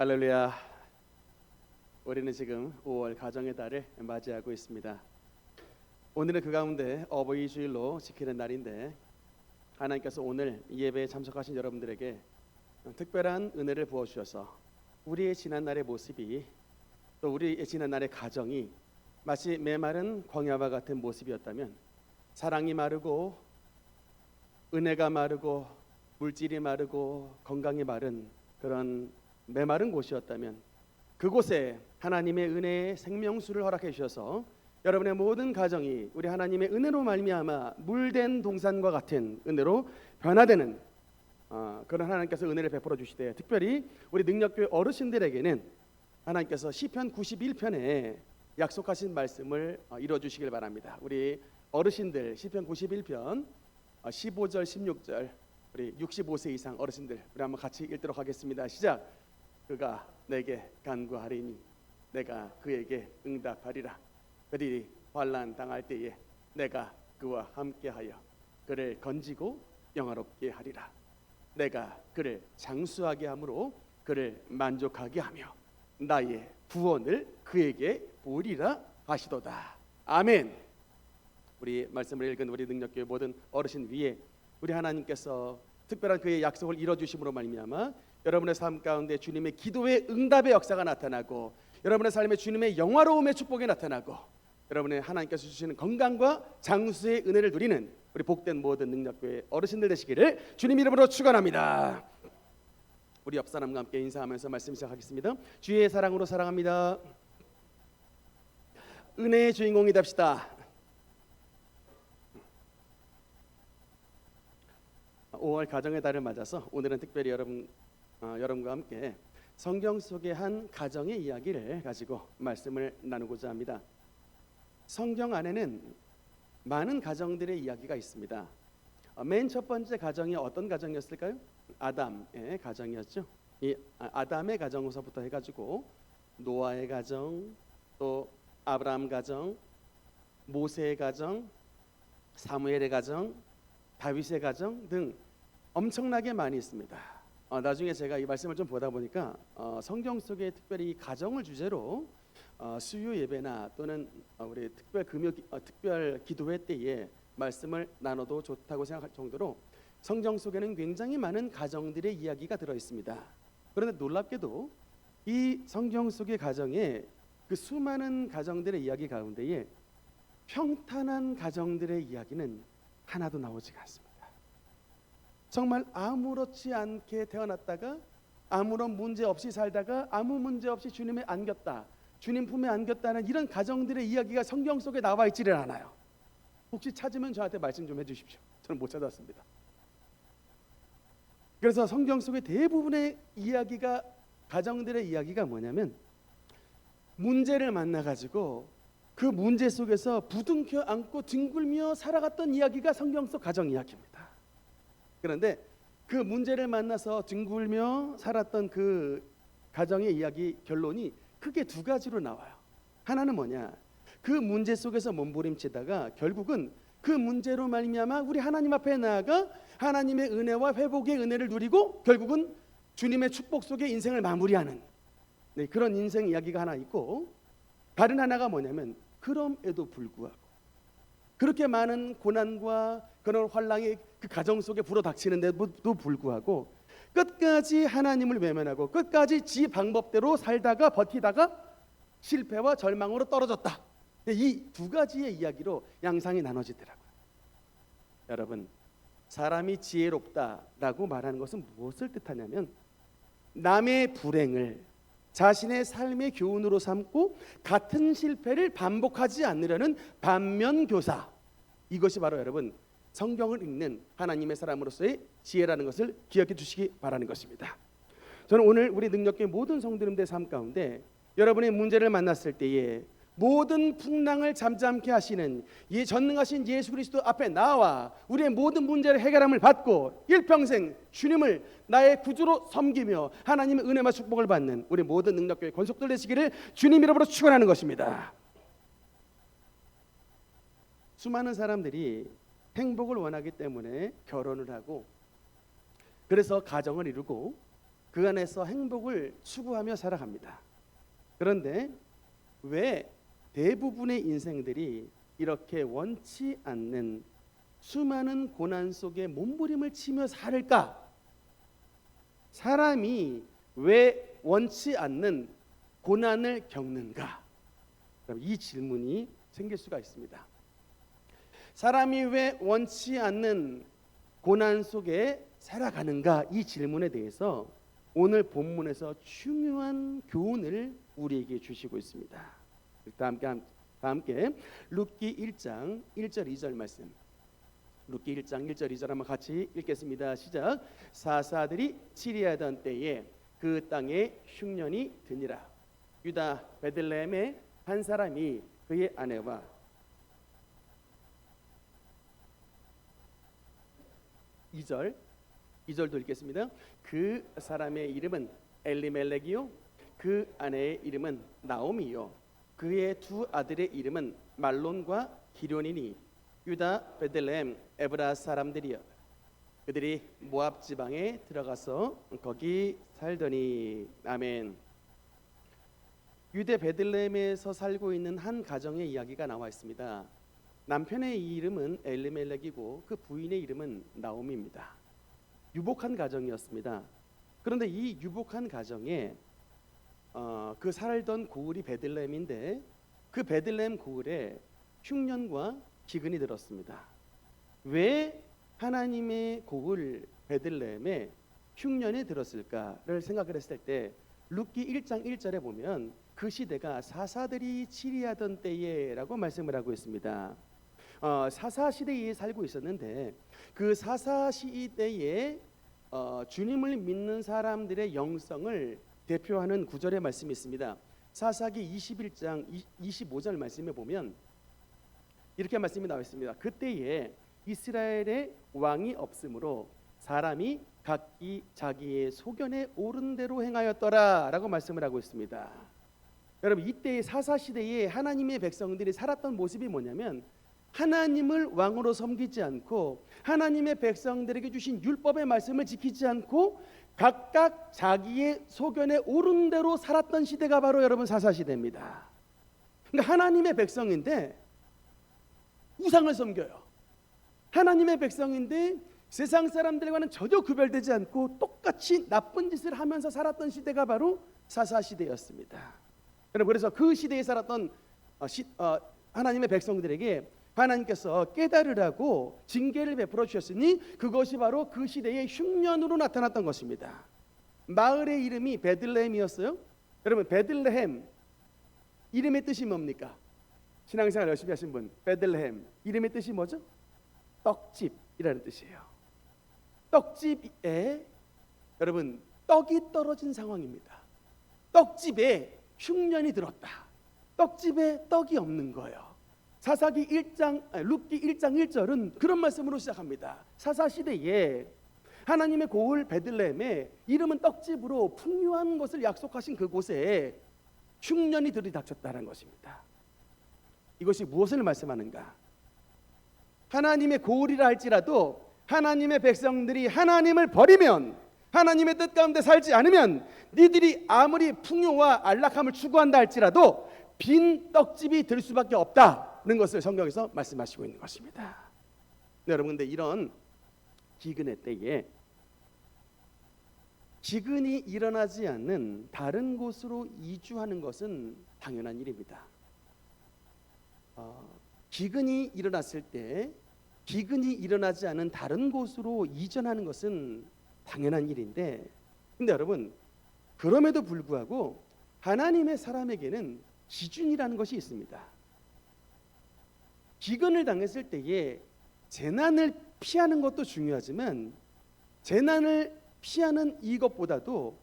할렐루야. 우리는 지금 5월 가정의 달을 맞이하고 있습니다. 오늘은 그 가운데 어버이 주일로 지키는 날인데, 하나님께서 오늘 예배에 참석하신 여러분들에게 특별한 은혜를 부어주셔서 우리의 지난날의 모습이, 또 우리의 지난날의 가정이 마치 메마른 광야와 같은 모습이었다면, 사랑이 마르고 은혜가 마르고 물질이 마르고 건강이 마른 그런 메마른 곳이었다면, 그곳에 하나님의 은혜의 생명수를 허락해 주셔서 여러분의 모든 가정이 우리 하나님의 은혜로 말미암아 물된 동산과 같은 은혜로 변화되는 그런 하나님께서 은혜를 베풀어 주시되, 특별히 우리 능력교회 어르신들에게는 하나님께서 시편 91편에 약속하신 말씀을 이루어 주시길 바랍니다. 우리 어르신들 시편 91편 15절 16절, 우리 65세 이상 어르신들 우리 한번 같이 읽도록 하겠습니다. 시작. 그가 내게 간구하리니 내가 그에게 응답하리라. 그들이 환난 당할 때에 내가 그와 함께하여 그를 건지고 영화롭게 하리라. 내가 그를 장수하게 함으로 그를 만족하게 하며 나의 구원을 그에게 보이리라 하시도다. 아멘. 우리 말씀을 읽은 우리 능력교회 모든 어르신 위에 우리 하나님께서 특별한 그의 약속을 이뤄주심으로 말미암아 여러분의 삶 가운데 주님의 기도의 응답의 역사가 나타나고, 여러분의 삶에 주님의 영화로움의 축복이 나타나고, 여러분의 하나님께서 주시는 건강과 장수의 은혜를 누리는 우리 복된 모든 능력교회 어르신들 되시기를 주님 이름으로 축원합니다. 우리 옆 사람과 함께 인사하면서 말씀 시작하겠습니다. 주의 사랑으로 사랑합니다. 은혜의 주인공이 됩시다. 5월 가정의 달을 맞아서 오늘은 특별히 여러분과 함께 성경 속의 한 가정의 이야기를 가지고 말씀을 나누고자 합니다. 성경 안에는 많은 가정들의 이야기가 있습니다. 맨 첫 번째 가정이 어떤 가정이었을까요? 아담의 가정이었죠. 이 아담의 가정에서부터 해가지고 노아의 가정, 또 아브라함 가정, 모세의 가정, 사무엘의 가정, 다윗의 가정 등 엄청나게 많이 있습니다. 나중에 제가 이 말씀을 좀 보다 보니까 성경 속에 특별히 가정을 주제로 수요 예배나 또는 우리 특별 기도회 때에 말씀을 나눠도 좋다고 생각할 정도로 성경 속에는 굉장히 많은 가정들의 이야기가 들어 있습니다. 그런데 놀랍게도 이 성경 속의 가정에 그 수많은 가정들의 이야기 가운데에 평탄한 가정들의 이야기는 하나도 나오지가 않습니다. 정말 아무렇지 않게 태어났다가 아무런 문제 없이 살다가 아무 문제 없이 주님에 안겼다, 주님 품에 안겼다는 이런 가정들의 이야기가 성경 속에 나와 있지를 않아요. 혹시 찾으면 저한테 말씀 좀 해주십시오. 저는 못 찾았습니다. 그래서 성경 속의 대부분의 이야기가, 가정들의 이야기가 뭐냐면, 문제를 만나가지고 그 문제 속에서 부둥켜 안고 뒹굴며 살아갔던 이야기가 성경 속 가정 이야기입니다. 그런데 그 문제를 만나서 뒹굴며 살았던 그 가정의 이야기 결론이 크게 두 가지로 나와요. 하나는 뭐냐? 그 문제 속에서 몸부림치다가 결국은 그 문제로 말미암아 우리 하나님 앞에 나아가 하나님의 은혜와 회복의 은혜를 누리고 결국은 주님의 축복 속에 인생을 마무리하는 그런 인생 이야기가 하나 있고, 다른 하나가 뭐냐면, 그럼에도 불구하고 그렇게 많은 고난과 그런 환란이 그 가정 속에 불어닥치는데도 불구하고 끝까지 하나님을 외면하고 끝까지 지 방법대로 살다가 버티다가 실패와 절망으로 떨어졌다. 이 두 가지의 이야기로 양상이 나눠지더라고요. 여러분, 사람이 지혜롭다라고 말하는 것은 무엇을 뜻하냐면, 남의 불행을 자신의 삶의 교훈으로 삼고 같은 실패를 반복하지 않으려는 반면교사, 이것이 바로 여러분 성경을 읽는 하나님의 사람으로서의 지혜라는 것을 기억해 주시기 바라는 것입니다. 저는 오늘 우리 능력교회 모든 성도님들의 삶 가운데 여러분의 문제를 만났을 때에 모든 풍랑을 잠잠케 하시는 이 전능하신 예수 그리스도 앞에 나와 우리의 모든 문제를 해결함을 받고 일평생 주님을 나의 구주로 섬기며 하나님의 은혜와 축복을 받는 우리 모든 능력교회 권속들 되시기를 주님 이름으로 축원하는 것입니다. 수많은 사람들이 행복을 원하기 때문에 결혼을 하고, 그래서 가정을 이루고, 그 안에서 행복을 추구하며 살아갑니다. 그런데 왜 대부분의 인생들이 이렇게 원치 않는 수많은 고난 속에 몸부림을 치며 살을까? 사람이 왜 원치 않는 고난을 겪는가? 이 질문이 생길 수가 있습니다. 사람이 왜 원치 않는 고난 속에 살아가는가? 이 질문에 대해서 오늘 본문에서 중요한 교훈을 우리에게 주시고 있습니다. 함께 룻기 1장 1절 2절 말씀, 룻기 1장 1절 2절 한번 같이 읽겠습니다. 시작. 사사들이 치리하던 때에 그 땅에 흉년이 드니라. 유다 베들레헴의 한 사람이 그의 아내와 2절도 읽겠습니다. 그 사람의 이름은 엘리멜렉이요 그 아내의 이름은 나오미요 그의 두 아들의 이름은 말론과 기련이니 유다 베들레헴 에브라 사람들이여 그들이 모압 지방에 들어가서 거기 살더니. 아멘. 유대 베들레헴에서 살고 있는 한 가정의 이야기가 나와 있습니다. 남편의 이름은 엘리멜렉이고 그 부인의 이름은 나오미입니다. 유복한 가정이었습니다. 그런데 이 유복한 가정에 그 살던 고을이 베들레헴인데 그 베들레헴 고을에 흉년과 기근이 들었습니다. 왜 하나님의 고을 베들레헴에 흉년이 들었을까를 생각을 했을 때 룻기 1장 1절에 보면 그 시대가 사사들이 치리하던 때에라고 말씀을 하고 있습니다. 사사 시대에 살고 있었는데 그 사사 시대에 주님을 믿는 사람들의 영성을 대표하는 구절의 말씀이 있습니다. 사사기 21장 25절 말씀에 보면 이렇게 말씀이 나와 있습니다. 그때에 이스라엘의 왕이 없으므로 사람이 각기 자기의 소견에 옳은 대로 행하였더라 라고 말씀을 하고 있습니다. 여러분, 이때의 사사 시대에 하나님의 백성들이 살았던 모습이 뭐냐면 하나님을 왕으로 섬기지 않고 하나님의 백성들에게 주신 율법의 말씀을 지키지 않고 각각 자기의 소견에 옳은 대로 살았던 시대가 바로 여러분 사사 시대입니다. 그러니까 하나님의 백성인데 우상을 섬겨요. 하나님의 백성인데 세상 사람들과는 전혀 구별되지 않고 똑같이 나쁜 짓을 하면서 살았던 시대가 바로 사사 시대였습니다. 여러분, 그래서 그 시대에 살았던 하나님의 백성들에게 하나님께서 깨달으라고 징계를 베풀어 주셨으니 그것이 바로 그 시대의 흉년으로 나타났던 것입니다. 마을의 이름이 베들레헴이었어요. 여러분, 베들레헴 이름의 뜻이 뭡니까? 신앙생활 열심히 하신 분, 베들레헴 이름의 뜻이 뭐죠? 떡집이라는 뜻이에요. 떡집에 여러분 떡이 떨어진 상황입니다. 떡집에 흉년이 들었다. 떡집에 떡이 없는 거예요. 룻기 1장 1절은 그런 말씀으로 시작합니다. 사사 시대에 하나님의 고을 베들레헴에 이름은 떡집으로 풍요한 것을 약속하신 그곳에 흉년이 들이닥쳤다는 것입니다. 이것이 무엇을 말씀하는가? 하나님의 고을이라 할지라도 하나님의 백성들이 하나님을 버리면 하나님의 뜻 가운데 살지 않으면 니들이 아무리 풍요와 안락함을 추구한다 할지라도 빈 떡집이 될 수밖에 없다는 것을 성경에서 말씀하시고 있는 것입니다. 네, 여러분, 근데 이런 기근의 때에 기근이 일어나지 않는 다른 곳으로 이주하는 것은 당연한 일입니다. 기근이 일어났을 때 기근이 일어나지 않은 다른 곳으로 이전하는 것은 당연한 일인데, 근데 여러분, 그럼에도 불구하고 하나님의 사람에게는 기준이라는 것이 있습니다. 기근을 당했을 때에 재난을 피하는 것도 중요하지만 재난을 피하는 이것보다도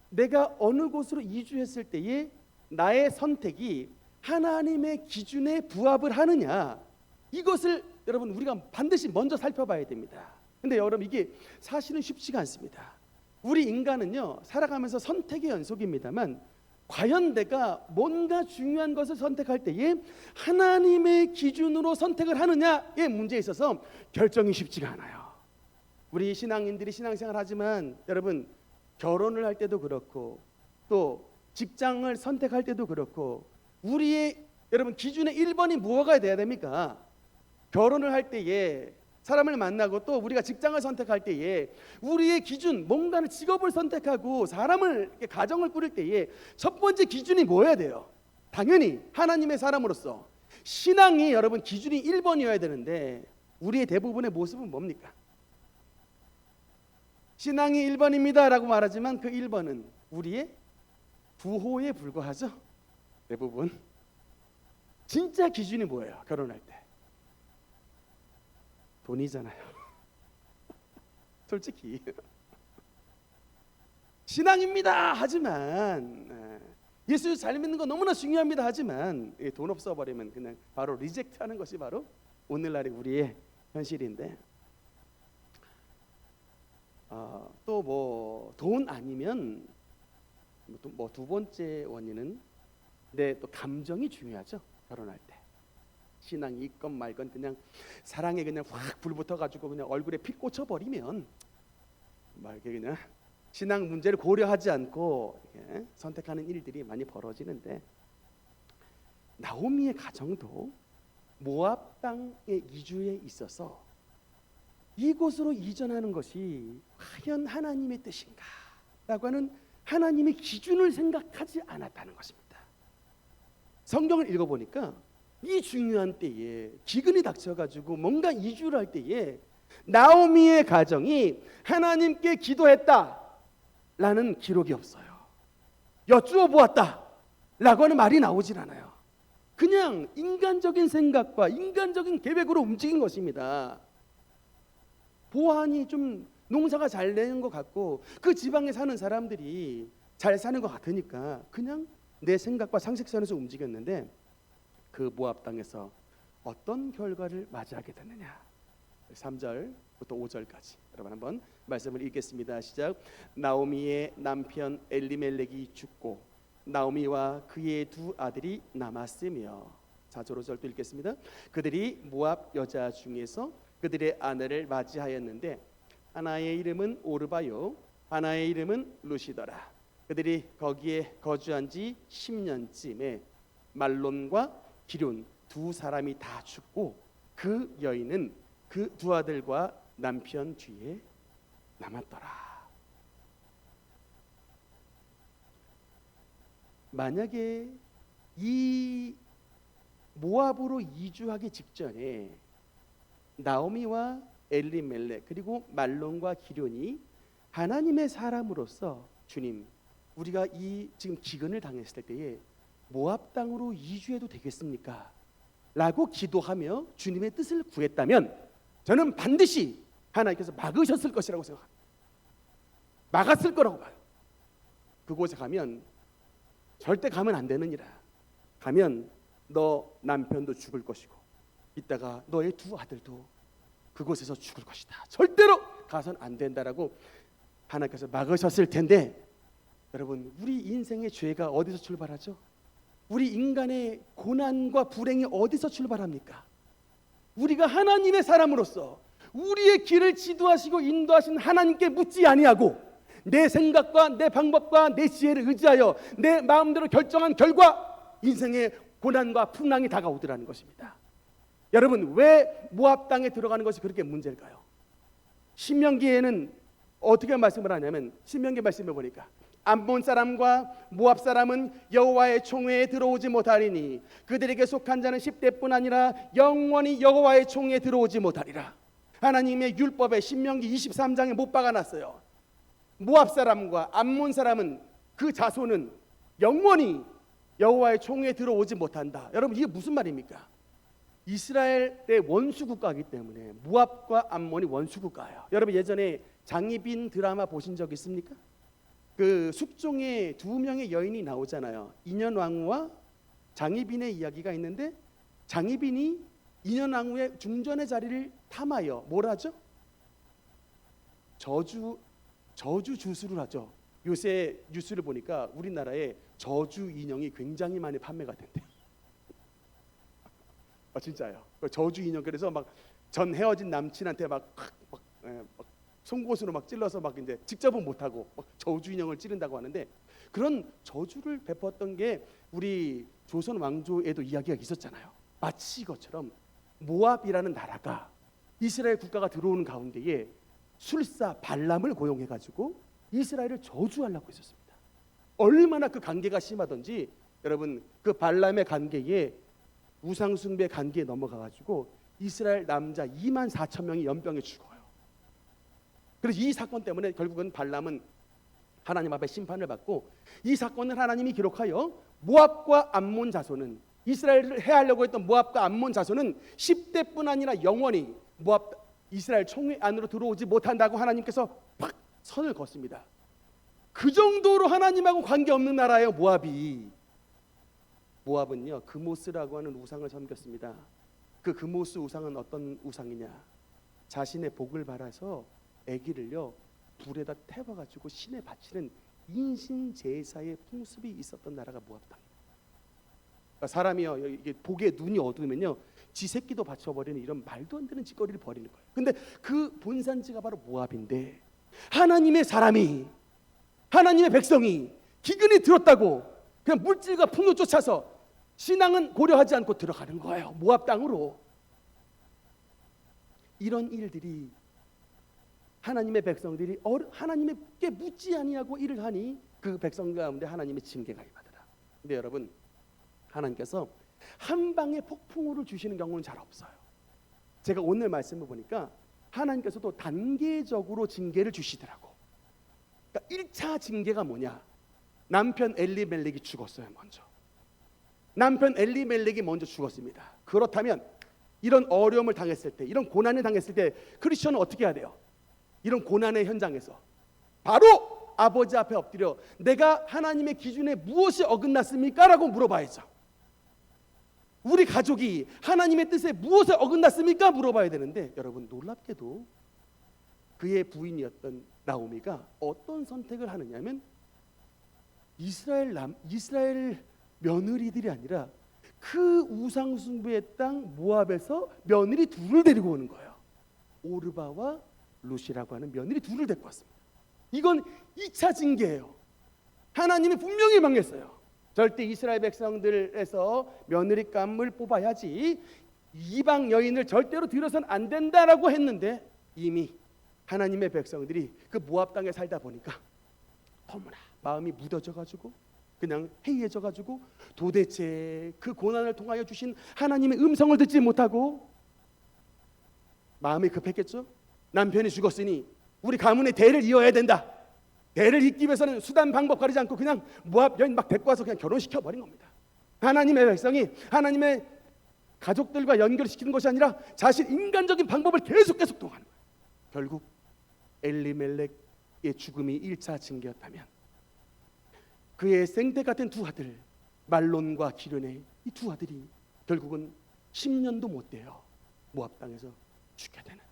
내가 어느 곳으로 이주했을 때에 나의 선택이 하나님의 기준에 부합을 하느냐, 이것을 여러분 우리가 반드시 먼저 살펴봐야 됩니다. 근데 여러분, 이게 사실은 쉽지가 않습니다. 우리 인간은요, 살아가면서 선택의 연속입니다만 과연 내가 뭔가 중요한 것을 선택할 때에 하나님의 기준으로 선택을 하느냐의 문제에 있어서 결정이 쉽지가 않아요. 우리 신앙인들이 신앙생활 하지만 여러분, 결혼을 할 때도 그렇고 또 직장을 선택할 때도 그렇고 우리의 여러분 기준의 1번이 무엇가 돼야 됩니까? 결혼을 할 때에 사람을 만나고 또 우리가 직장을 선택할 때에 우리의 기준 뭔가를 직업을 선택하고 사람을 이렇게 가정을 꾸릴 때에 첫 번째 기준이 뭐여야 돼요? 당연히 하나님의 사람으로서 신앙이 여러분 기준이 1번이어야 되는데 우리의 대부분의 모습은 뭡니까? 신앙이 1번입니다 라고 말하지만 그 1번은 우리의 부호에 불과하죠. 대부분 진짜 기준이 뭐예요? 결혼할 때 돈이잖아요. 솔직히 신앙입니다 하지만 예수 잘 믿는 거 너무나 중요합니다 하지만 돈 없어 버리면 그냥 바로 리젝트하는 것이 바로 오늘날의 우리의 현실인데 또 뭐 돈 아니면 뭐 두 번째 원인은 내 또 감정이 중요하죠. 결혼할 때 신앙이 있건 말건 그냥 사랑에 그냥 확 불 붙어가지고 그냥 얼굴에 피 꽂혀버리면 막 이렇게 그냥 신앙 문제를 고려하지 않고 이렇게 선택하는 일들이 많이 벌어지는데 나오미의 가정도 모압 땅의 이주에 있어서 이곳으로 이전하는 것이 과연 하나님의 뜻인가? 라고 하는 하나님의 기준을 생각하지 않았다는 것입니다. 성경을 읽어보니까 이 중요한 때에 기근이 닥쳐가지고 뭔가 이주를 할 때에 나오미의 가정이 하나님께 기도했다라는 기록이 없어요. 여쭈어 보았다 라고 하는 말이 나오질 않아요. 그냥 인간적인 생각과 인간적인 계획으로 움직인 것입니다. 보안이 좀 농사가 잘 되는 것 같고 그 지방에 사는 사람들이 잘 사는 것 같으니까 그냥 내 생각과 상식선에서 움직였는데 그 모압 땅에서 어떤 결과를 맞이하게 됐느냐. 3절부터 5절까지 여러분 한번 말씀을 읽겠습니다. 시작. 나오미의 남편 엘리멜렉이 죽고 나오미와 그의 두 아들이 남았으며 4절 5절도 읽겠습니다. 그들이 모압 여자 중에서 그들의 아내를 맞이하였는데 하나의 이름은 오르바요 하나의 이름은 루시더라. 그들이 거기에 거주한 지 10년쯤에 말론과 기륜 두 사람이 다 죽고 그 여인은 그 두 아들과 남편 뒤에 남았더라. 만약에 이 모압으로 이주하기 직전에 나오미와 엘리멜렉 그리고 말론과 기륜이 하나님의 사람으로서 주님 우리가 이 지금 기근을 당했을 때에 모압 땅으로 이주해도 되겠습니까? 라고 기도하며 주님의 뜻을 구했다면 저는 반드시 하나님께서 막으셨을 것이라고 생각합니다. 막았을 거라고 봐요. 그곳에 가면 절대 가면 안 되느니라. 가면 너 남편도 죽을 것이고 이따가 너의 두 아들도 그곳에서 죽을 것이다. 절대로 가선 안 된다라고 하나님께서 막으셨을 텐데 여러분 우리 인생의 죄가 어디서 출발하죠? 우리 인간의 고난과 불행이 어디서 출발합니까? 우리가 하나님의 사람으로서 우리의 길을 지도하시고 인도하신 하나님께 묻지 아니하고 내 생각과 내 방법과 내 지혜를 의지하여 내 마음대로 결정한 결과 인생의 고난과 풍랑이 다가오더라는 것입니다. 여러분 왜 모압 땅에 들어가는 것이 그렇게 문제일까요? 신명기에는 어떻게 말씀을 하냐면 신명기 말씀해 보니까 암몬 사람과 모압 사람은 여호와의 총회에 들어오지 못하리니 그들에게 속한 자는 10대뿐 아니라 영원히 여호와의 총회에 들어오지 못하리라. 하나님의 율법에 신명기 23장에 못 박아놨어요. 모압 사람과 암몬 사람은 그 자손은 영원히 여호와의 총회에 들어오지 못한다. 여러분 이게 무슨 말입니까? 이스라엘의 원수 국가이기 때문에 모압과 암몬이 원수 국가예요. 여러분 예전에 장희빈 드라마 보신 적 있습니까? 그 숙종에 두 명의 여인이 나오잖아요. 인현왕후와 장희빈의 이야기가 있는데 장희빈이 인현왕후의 중전의 자리를 탐하여 뭘 하죠? 저주 주술을 하죠. 요새 뉴스를 보니까 우리나라에 저주 인형이 굉장히 많이 판매가 된대요. 진짜요. 저주 인형 그래서 막 전 헤어진 남친한테 막 송곳으로 막 찔러서 막 이제 직접은 못하고 저주 인형을 찌른다고 하는데, 그런 저주를 베풀었던 게 우리 조선 왕조에도 이야기가 있었잖아요. 마치 이것처럼 모압이라는 나라가 이스라엘 국가가 들어오는 가운데에 술사 발람을 고용해가지고 이스라엘을 저주하려고 했었습니다. 얼마나 그 관계가 심하던지 여러분, 그 발람의 관계에 우상숭배 관계에 넘어가가지고 이스라엘 남자 2만 4천 명이 연병에 죽어요. 그래서 이 사건 때문에 결국은 발람은 하나님 앞에 심판을 받고, 이 사건을 하나님이 기록하여 모압과 암몬 자손은, 이스라엘을 해하려고 했던 모압과 암몬 자손은 10대뿐 아니라 영원히 모압 이스라엘 총회 안으로 들어오지 못한다고 하나님께서 팍 선을 걷습니다. 그 정도로 하나님하고 관계없는 나라예요, 모압이. 모압은요, 그모스라고 하는 우상을 섬겼습니다. 그 그모스 우상은 어떤 우상이냐? 자신의 복을 바라서 아기를요 불에다 태워가지고 신에 바치는 인신 제사의 풍습이 있었던 나라가 모압 땅입니다. 그러니까 사람이요, 이게 복에 눈이 어두우면요 지 새끼도 바쳐버리는 이런 말도 안 되는 짓거리를 벌이는 거예요. 근데 그 본산지가 바로 모압인데, 하나님의 사람이, 하나님의 백성이 기근이 들었다고 그냥 물질과 풍요 쫓아서 신앙은 고려하지 않고 들어가는 거예요, 모압 땅으로. 이런 일들이 하나님의 백성들이 하나님께 묻지 아니하고 일을 하니 그 백성 가운데 하나님의 징계가 임하더라. 근데 여러분, 하나님께서 한 방에 폭풍우를 주시는 경우는 잘 없어요. 제가 오늘 말씀을 보니까 하나님께서도 단계적으로 징계를 주시더라고. 그러니까 1차 징계가 뭐냐? 남편 엘리멜렉이 죽었어요. 먼저 남편 엘리멜렉이 먼저 죽었습니다. 그렇다면 이런 어려움을 당했을 때, 이런 고난을 당했을 때 크리스천은 어떻게 해야 돼요? 이런 고난의 현장에서 바로 아버지 앞에 엎드려 내가 하나님의 기준에 무엇이 어긋났습니까? 라고 물어봐야죠. 우리 가족이 하나님의 뜻에 무엇에 어긋났습니까? 물어봐야 되는데, 여러분 놀랍게도 그의 부인이었던 나오미가 어떤 선택을 하느냐면, 이스라엘 며느리들이 아니라 그 우상 숭배의 땅 모압에서 며느리 둘을 데리고 오는 거예요. 오르바와 룻이라고 하는 며느리 둘을 데리고 왔습니다. 이건 2차 징계예요. 하나님이 분명히 명했어요. 절대 이스라엘 백성들에서 며느리감을 뽑아야지, 이방 여인을 절대로 들여서는 안 된다라고 했는데, 이미 하나님의 백성들이 그 모압 땅에 살다 보니까 너무나 마음이 무뎌져가지고 그냥 해이해져가지고 도대체 그 고난을 통하여 주신 하나님의 음성을 듣지 못하고 마음이 급했겠죠. 남편이 죽었으니 우리 가문의 대를 이어야 된다. 대를 잇기 위해서는 수단 방법 가리지 않고 그냥 모압 여인 막 데리고 와서 그냥 결혼시켜 버린 겁니다. 하나님의 백성이 하나님의 가족들과 연결시키는 것이 아니라 자신 인간적인 방법을 계속 통하는 거예요. 결국 엘리멜렉의 죽음이 1차 징계였다면, 그의 생태 같은 두 아들 말론과 기련의 이 두 아들이 결국은 10년도 못 돼요 모압 땅에서 죽게 되는.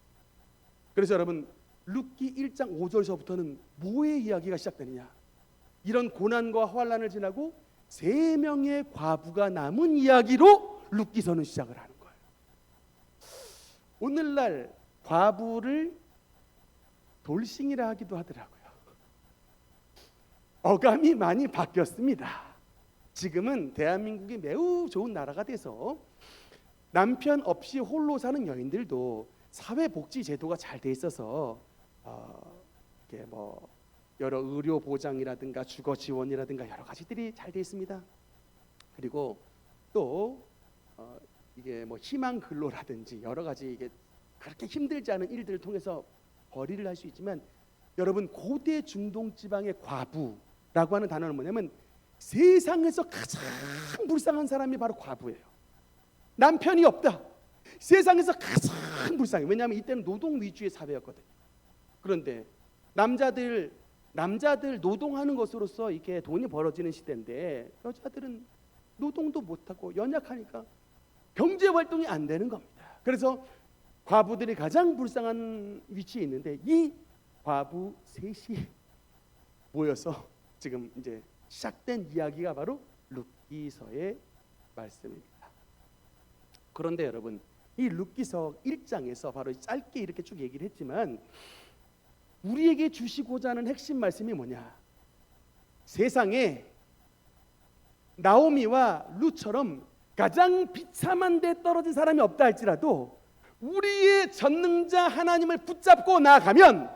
그래서 여러분, 룻기 1장 5절서부터는 뭐의 이야기가 시작되느냐? 이런 고난과 환난을 지나고 3명의 과부가 남은 이야기로 룻기서는 시작을 하는 거예요. 오늘날 과부를 돌싱이라 하기도 하더라고요. 어감이 많이 바뀌었습니다. 지금은 대한민국이 매우 좋은 나라가 돼서 남편 없이 홀로 사는 여인들도 사회복지 제도가 잘 돼 있어서 이게 뭐 여러 의료 보장이라든가 주거 지원이라든가 여러 가지들이 잘 돼 있습니다. 그리고 또 이게 뭐 희망 근로라든지 여러 가지 이게 그렇게 힘들지 않은 일들을 통해서 벌이를 할 수 있지만, 여러분 고대 중동 지방의 과부라고 하는 단어는 뭐냐면 세상에서 가장 불쌍한 사람이 바로 과부예요. 남편이 없다. 세상에서 가장 불쌍해. 왜냐하면 이때는 노동 위주의 사회였거든요. 그런데 남자들 노동하는 것으로서 이게 돈이 벌어지는 시대인데, 여자들은 노동도 못하고 연약하니까 경제 활동이 안 되는 겁니다. 그래서 과부들이 가장 불쌍한 위치에 있는데, 이 과부 셋이 모여서 지금 이제 시작된 이야기가 바로 룻기서의 말씀입니다. 그런데 여러분, 이 룻기서 1장에서 바로 짧게 이렇게 쭉 얘기를 했지만, 우리에게 주시고자 하는 핵심 말씀이 뭐냐? 세상에 나오미와 룻처럼 가장 비참한 데 떨어진 사람이 없다 할지라도 우리의 전능자 하나님을 붙잡고 나아가면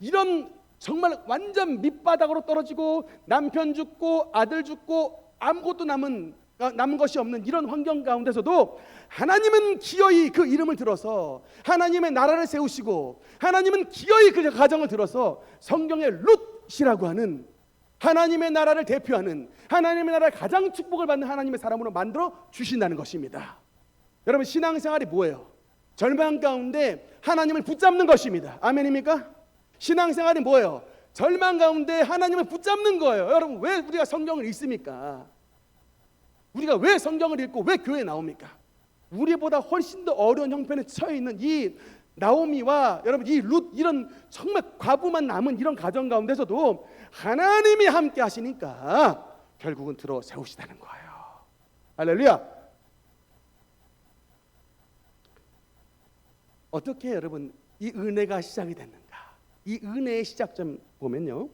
이런 정말 완전 밑바닥으로 떨어지고 남편 죽고 아들 죽고 아무것도 남은 것이 없는 이런 환경 가운데서도 하나님은 기어이 그 이름을 들어서 하나님의 나라를 세우시고 하나님은 기어이 그 가정을 들어서 성경의 룻이라고 하는 하나님의 나라를 대표하는 하나님의 나라의 가장 축복을 받는 하나님의 사람으로 만들어 주신다는 것입니다. 여러분, 신앙생활이 뭐예요? 절망 가운데 하나님을 붙잡는 것입니다. 아멘입니까? 신앙생활이 뭐예요? 절망 가운데 하나님을 붙잡는 거예요. 여러분, 왜 우리가 성경을 읽습니까? 우리가 왜 성경을 읽고 왜 교회에 나옵니까? 우리보다 훨씬 더 어려운 형편에 처해 있는 이 나오미와 여러분 이 룻, 이런 정말 과부만 남은 이런 가정 가운데서도 하나님이 함께 하시니까 결국은 들어 세우시다는 거예요. 할렐루야. 어떻게 여러분 이 은혜가 시작이 됐는가? 이 은혜의 시작점 보면요,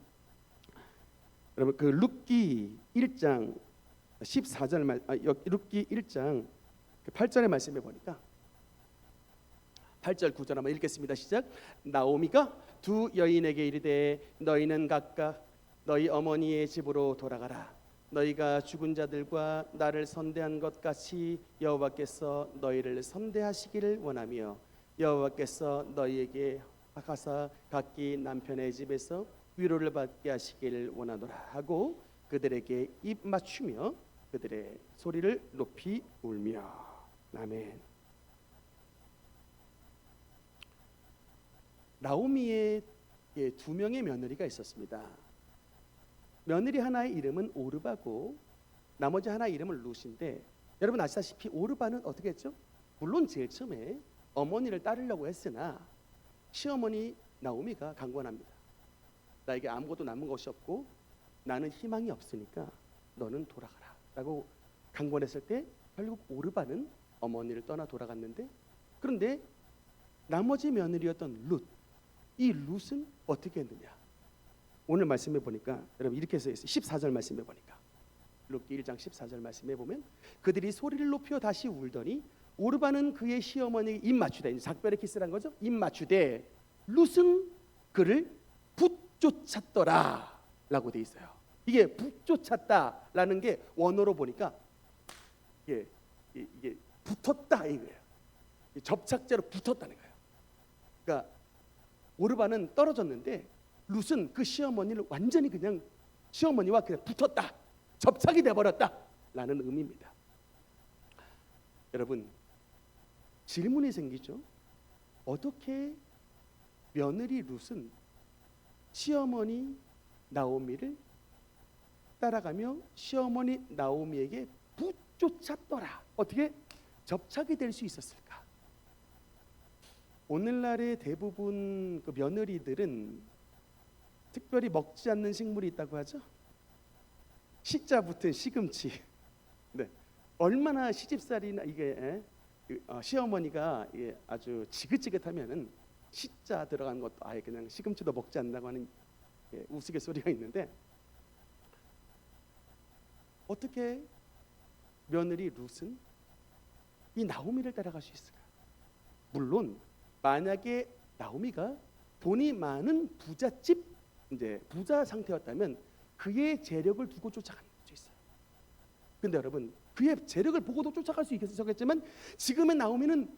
여러분 그 룻기 1장 14절 룻기 1장 8절의 말씀에 보니까 8절 9절 한번 읽겠습니다. 시작. 나오미가 두 여인에게 이르되 너희는 각각 너희 어머니의 집으로 돌아가라. 너희가 죽은 자들과 나를 선대한 것 같이 여호와께서 너희를 선대하시기를 원하며 여호와께서 너희에게 하사 각기 남편의 집에서 위로를 받게 하시기를 원하노라 하고 그들에게 입 맞추며 그들의 소리를 높이 울며. 아멘. 나오미의 두 명의 며느리가 있었습니다. 며느리 하나의 이름은 오르바고 나머지 하나의 이름은 룻인데, 여러분 아시다시피 오르바는 어떻게 했죠? 물론 제일 처음에 어머니를 따르려고 했으나 시어머니 나오미가 강권합니다. 나에게 아무것도 남은 것이 없고 나는 희망이 없으니까 너는 돌아가라 라고 강권했을 때 결국 오르바는 어머니를 떠나 돌아갔는데, 그런데 나머지 며느리였던 룻, 이 룻은 어떻게 했느냐? 오늘 말씀해 보니까 여러분 이렇게 써 있어요. 14절 말씀해 보니까 룻기 1장 14절 말씀해 보면 그들이 소리를 높여 다시 울더니 오르바는 그의 시어머니에게 입 맞추되, 작별의 키스란 거죠. 입 맞추되 룻은 그를 붙쫓았더라 라고 돼 있어요. 이게 붙쫓았다라는 게 원어로 보니까 이게 붙었다 이거예요. 접착제로 붙었다는 거예요. 그러니까 오르바는 떨어졌는데 룻은 그 시어머니를 완전히 그냥 시어머니와 그냥 붙었다, 접착이 돼버렸다라는 의미입니다. 여러분 질문이 생기죠. 어떻게 며느리 룻은 시어머니 나오미를 따라가며 시어머니 나오미에게 붙쫓았더라, 어떻게 접착이 될 수 있었을까? 오늘날의 대부분 그 며느리들은 특별히 먹지 않는 식물이 있다고 하죠. 시자 붙은 시금치. 네. 얼마나 시집살이나 이게 시어머니가 아주 지긋지긋하면은 시자 들어간 것도 아예 그냥 시금치도 먹지 않는다고 하는 우스갯소리가 있는데, 어떻게 며느리 룻은 이 나오미를 따라갈 수 있을까? 물론 만약에 나오미가 돈이 많은 부잣집 부자 상태였다면 그의 재력을 두고 쫓아갈 수 있어요. 근데 여러분 그의 재력을 보고도 쫓아갈 수 있겠지만 지금의 나오미는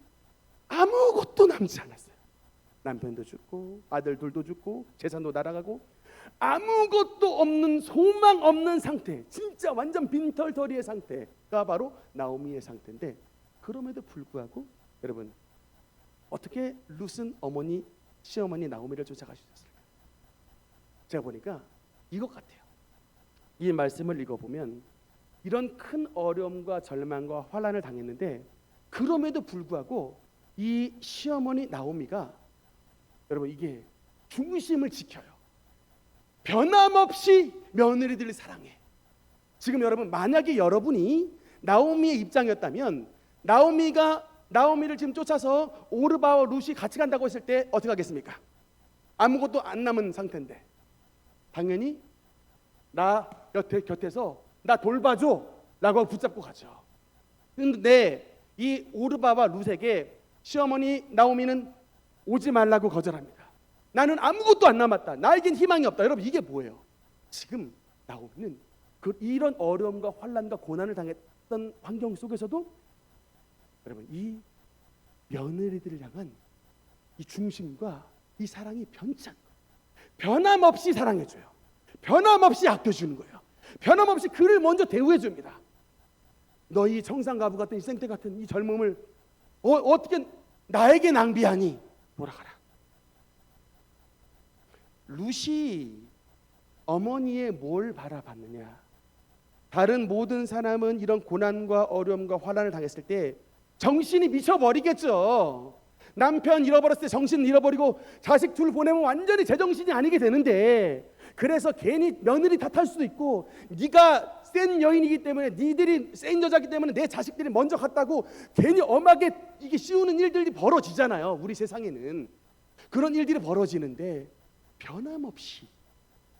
아무것도 남지 않았어요. 남편도 죽고 아들 둘도 죽고 재산도 날아가고 아무것도 없는, 소망 없는 상태, 진짜 완전 빈털터리의 상태가 바로 나오미의 상태인데, 그럼에도 불구하고 여러분 어떻게 룻은 시어머니 나오미를 쫓아갈 수 있었을까? 제가 보니까 이것 같아요. 이 말씀을 읽어보면 이런 큰 어려움과 절망과 환난을 당했는데 그럼에도 불구하고 이 시어머니 나오미가 여러분 이게 중심을 지켜요. 변함없이 며느리들을 사랑해. 지금 여러분 만약에 여러분이 나오미의 입장이었다면 나오미를 지금 쫓아서 오르바와 룻이 같이 간다고 했을 때 어떻게 하겠습니까? 아무것도 안 남은 상태인데 당연히 나 곁에서 나 돌봐줘 라고 붙잡고 가죠. 근데 이 오르바와 룻에게 시어머니 나오미는 오지 말라고 거절합니다. 나는 아무것도 안 남았다. 나에겐 희망이 없다. 여러분, 이게 뭐예요? 지금 나오미는 이런 어려움과 환난과 고난을 당했던 환경 속에서도 여러분, 이 며느리들을 향한 이 중심과 이 사랑이 변치 않고 변함없이 사랑해줘요. 변함없이 아껴주는 거예요. 변함없이 그를 먼저 대우해줍니다. 너희 청산가부 같은 이 생태 같은 이 젊음을 어떻게 나에게 낭비하니? 돌아가라. 룻이 어머니의 뭘 바라봤느냐? 다른 모든 사람은 이런 고난과 어려움과 환난을 당했을 때 정신이 미쳐버리겠죠. 남편 잃어버렸을 때 정신 잃어버리고 자식 둘 보내면 완전히 제정신이 아니게 되는데, 그래서 괜히 며느리 탓할 수도 있고, 네가 센 여인이기 때문에, 니들이 센 여자이기 때문에 내 자식들이 먼저 갔다고 괜히 엄하게 이게 씌우는 일들이 벌어지잖아요. 우리 세상에는 그런 일들이 벌어지는데, 변함없이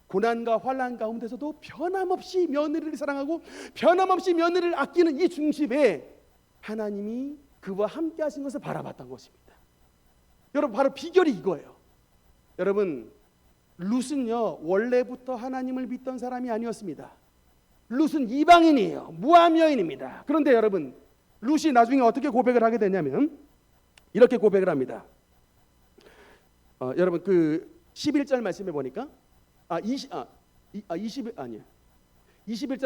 고난과 환난 가운데서도 변함없이 며느리를 사랑하고 변함없이 며느리를 아끼는 이 중심에 하나님이 그와 함께 하신 것을 바라봤던 것입니다. 여러분, 바로 비결이 이거예요. 여러분, 룻은요 원래부터 하나님을 믿던 사람이 아니었습니다. 룻은 이방인이에요. 모함 여인입니다. 그런데 여러분, 룻이 나중에 어떻게 고백을 하게 되냐면 이렇게 고백을 합니다. 여러분, 그 11절 말씀해 보니까 21절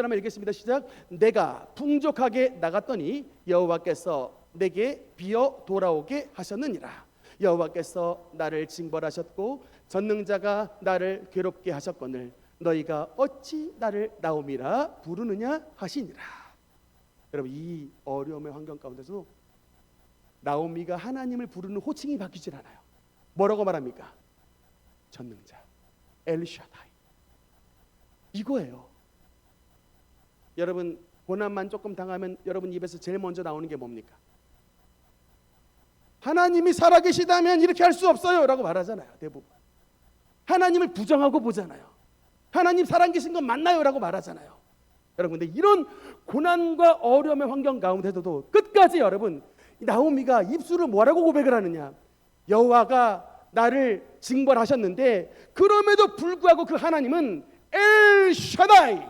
한번 읽겠습니다. 시작. 내가 풍족하게 나갔더니 여호와께서 내게 비어 돌아오게 하셨느니라. 여호와께서 나를 징벌하셨고 전능자가 나를 괴롭게 하셨거늘 너희가 어찌 나를 나오미라 부르느냐 하시니라. 여러분, 이 어려움의 환경 가운데서 나오미가 하나님을 부르는 호칭이 바뀌질 않아요. 뭐라고 말합니까? 전능자, 엘샤다이. 이거예요. 여러분, 고난만 조금 당하면 여러분 입에서 제일 먼저 나오는 게 뭡니까? 하나님이 살아계시다면 이렇게 할 수 없어요 라고 말하잖아요. 대부분 하나님을 부정하고 보잖아요. 하나님 살아계신 건 맞나요? 라고 말하잖아요. 여러분, 근데 이런 고난과 어려움의 환경 가운데서도 끝까지 여러분, 나오미가 입술을 뭐라고 고백을 하느냐? 여호와가 나를 징벌하셨는데 그럼에도 불구하고 그 하나님은 엘샤다이,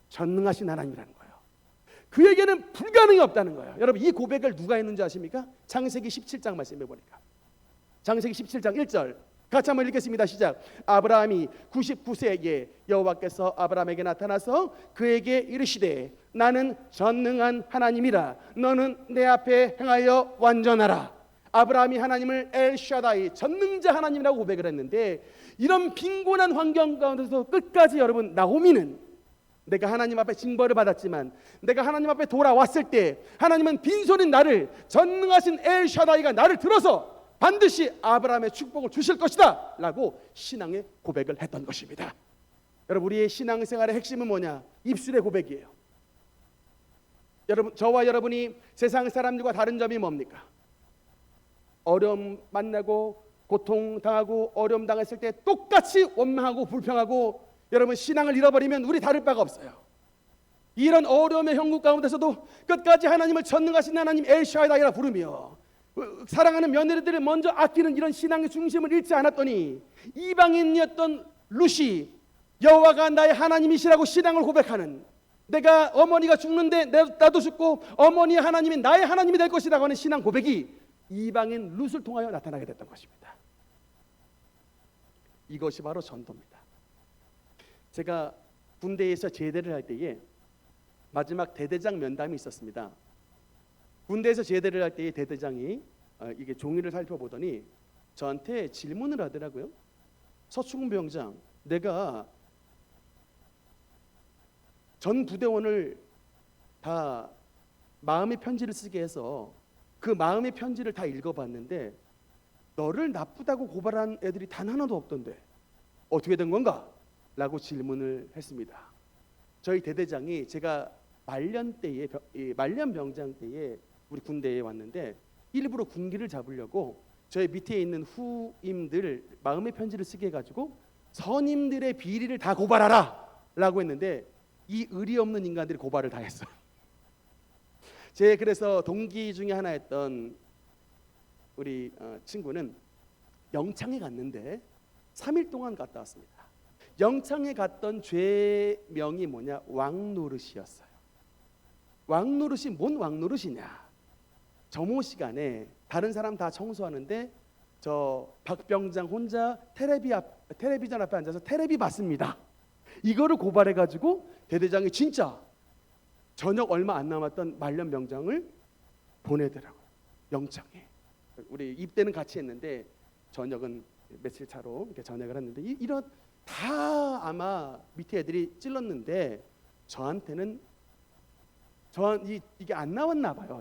전능하신 하나님이라는 거예요. 그에게는 불가능이 없다는 거예요. 여러분, 이 고백을 누가 했는지 아십니까? 창세기 17장 말씀해 보니까, 창세기 17장 1절 같이 한번 읽겠습니다. 시작. 아브라함이 99세에 여호와께서 아브라함에게 나타나서 그에게 이르시되 나는 전능한 하나님이라 너는 내 앞에 행하여 완전하라. 아브라함이 하나님을 엘샤다이, 전능자 하나님이라고 고백을 했는데, 이런 빈곤한 환경 가운데서 끝까지 여러분, 나오미는 내가 하나님 앞에 징벌을 받았지만 내가 하나님 앞에 돌아왔을 때 하나님은 빈손인 나를, 전능하신 엘샤다이가 나를 들어서 반드시 아브라함의 축복을 주실 것이다 라고 신앙의 고백을 했던 것입니다. 여러분, 우리의 신앙생활의 핵심은 뭐냐? 입술의 고백이에요. 여러분, 저와 여러분이 세상 사람들과 다른 점이 뭡니까? 어려움 만나고 고통당하고 어려움 당했을 때 똑같이 원망하고 불평하고, 여러분, 신앙을 잃어버리면 우리 다를 바가 없어요. 이런 어려움의 형국 가운데서도 끝까지 하나님을 전능하신 하나님 엘샤다이라 부르며 사랑하는 며느리들을 먼저 아끼는 이런 신앙의 중심을 잃지 않았더니, 이방인이었던 룻이 여호와가 나의 하나님이시라고 신앙을 고백하는, 내가 어머니가 죽는데 나도 죽고 어머니의 하나님이 나의 하나님이 될 것이라고 하는 신앙 고백이 이방인 룻을 통하여 나타나게 됐던 것입니다. 이것이 바로 전도입니다. 제가 군대에서 제대를 할 때에 마지막 대대장 면담이 있었습니다. 군대에서 제대를 할 때에 대대장이 이게 종이를 살펴보더니 저한테 질문을 하더라고요. 서충훈 병장, 내가 전 부대원을 다 마음의 편지를 쓰게 해서 그 마음의 편지를 다 읽어봤는데 너를 나쁘다고 고발한 애들이 단 하나도 없던데 어떻게 된 건가? 라고 질문을 했습니다. 저희 대대장이 제가 말년 병장 때에 우리 군대에 왔는데 일부러 군기를 잡으려고 저희 밑에 있는 후임들 마음의 편지를 쓰게 해가지고 선임들의 비리를 다 고발하라 라고 했는데 이 의리 없는 인간들이 고발을 다 했어요. 제 그래서 동기 중에 하나였던 우리 친구는 영창에 갔는데 3일 동안 갔다 왔습니다. 영창에 갔던 죄명이 뭐냐? 왕노릇이었어요. 왕노릇이 뭔 왕노릇이냐? 점호 시간에 다른 사람 다 청소하는데 저 박병장 혼자 텔레비전 앞에 앉아서 텔레비 봤습니다. 이거를 고발해가지고 대대장이 진짜 저녁 얼마 안 남았던 말년 병장을 보내더라고요. 영창에. 우리 입대는 같이 했는데 저녁은 며칠 차로 이렇게 전역을 했는데 이런 다 아마 밑에 애들이 찔렀는데 저한테는 이게 안 나왔나 봐요.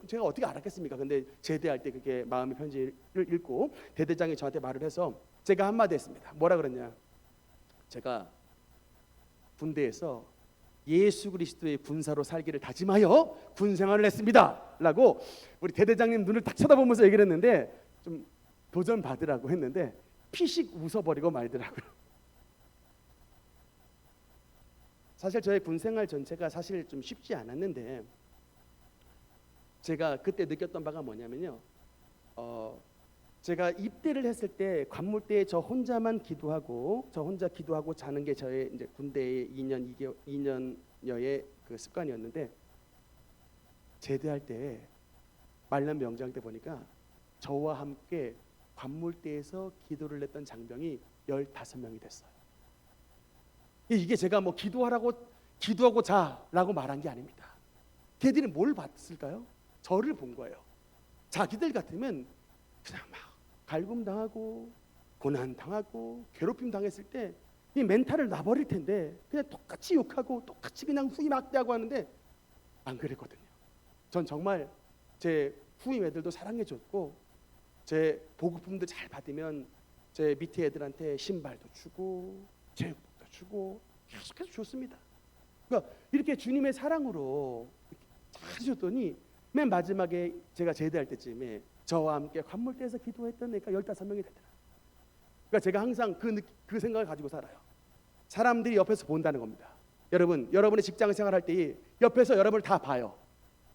제가 어떻게 알았겠습니까? 근데 제대할 때 그게 마음의 편지를 읽고 대대장이 저한테 말을 해서 제가 한마디 했습니다. 뭐라 그랬냐? 제가 군대에서 예수 그리스도의 군사로 살기를 다짐하여 군 생활을 했습니다 라고 우리 대대장님 눈을 딱 쳐다보면서 얘기를 했는데 좀 도전 받으라고 했는데 피식 웃어버리고 말더라고요. 사실 저의 군 생활 전체가 사실 좀 쉽지 않았는데 제가 그때 느꼈던 바가 뭐냐면요, 제가 입대를 했을 때 관물대에 저 혼자만 기도하고 저 혼자 기도하고 자는 게 저의 이제 군대의 2년여의 그 습관이었는데 제대할 때 말년 병장 때 보니까 저와 함께 관물대에서 기도를 했던 장병이 15명이 됐어요. 이게 제가 뭐 기도하고 자라고 말한 게 아닙니다. 걔들이 뭘 봤을까요? 저를 본 거예요. 자기들 같으면 그냥 막 갈굼당하고 고난당하고 괴롭힘 당했을 때 이 멘탈을 놔버릴 텐데 그냥 똑같이 욕하고 똑같이 그냥 후임 학대하고 하는데 안 그랬거든요. 전 정말 제 후임 애들도 사랑해줬고 제 보급품도 잘 받으면 제 밑에 애들한테 신발도 주고 제육복도 주고 계속해서 줬습니다. 그러니까 이렇게 주님의 사랑으로 잘 주셨더니 맨 마지막에 제가 제대할 때쯤에 저와 함께 관물대에서 기도했던 애가 15명이 되더라고요. 그러니까 제가 항상 그 생각을 가지고 살아요. 사람들이 옆에서 본다는 겁니다. 여러분의 직장 생활할 때 옆에서 여러분을 다 봐요.